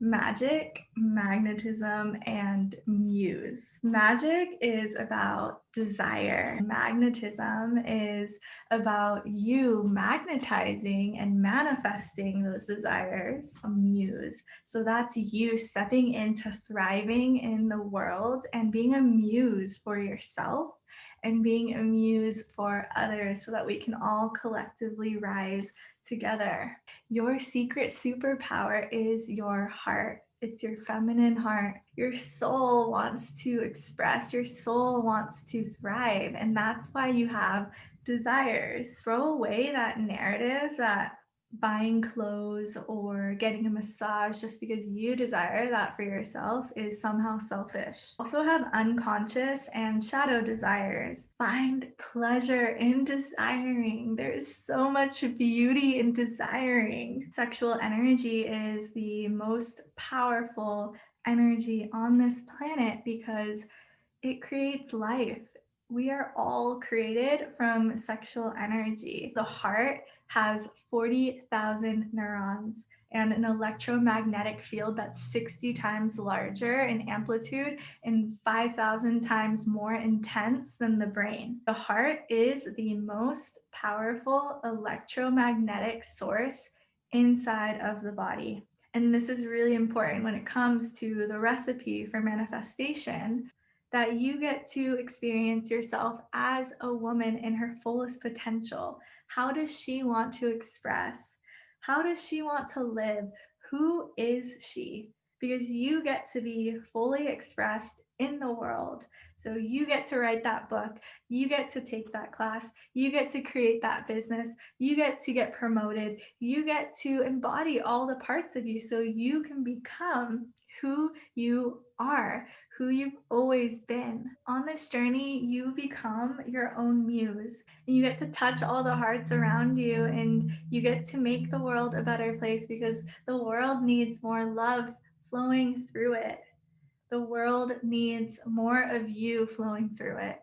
Magic, magnetism, and muse. Magic is about desire. Magnetism is about you magnetizing and manifesting those desires. A muse. So that's you stepping into thriving in the world and being a muse for yourself and being a muse for others so that we can all collectively rise together. Your secret superpower is your heart. It's your feminine heart. Your soul wants to express, your soul wants to thrive. And that's why you have desires. Throw away that narrative that buying clothes or getting a massage just because you desire that for yourself is somehow selfish. Also have unconscious and shadow desires. Find pleasure in desiring. There is so much beauty in desiring. Sexual energy is the most powerful energy on this planet because it creates life. We are all created from sexual energy. The heart has 40,000 neurons and an electromagnetic field that's 60 times larger in amplitude and 5,000 times more intense than the brain. The heart is the most powerful electromagnetic source inside of the body. And this is really important when it comes to the recipe for manifestation, that you get to experience yourself as a woman in her fullest potential. How does she want to express? How does she want to live? Who is she? Because you get to be fully expressed in the world. So you get to write that book, you get to take that class, you get to create that business, you get to get promoted, you get to embody all the parts of you so you can become who you are, who you've always been. On this journey, you become your own muse. And you get to touch all the hearts around you and you get to make the world a better place because the world needs more love flowing through it. The world needs more of you flowing through it.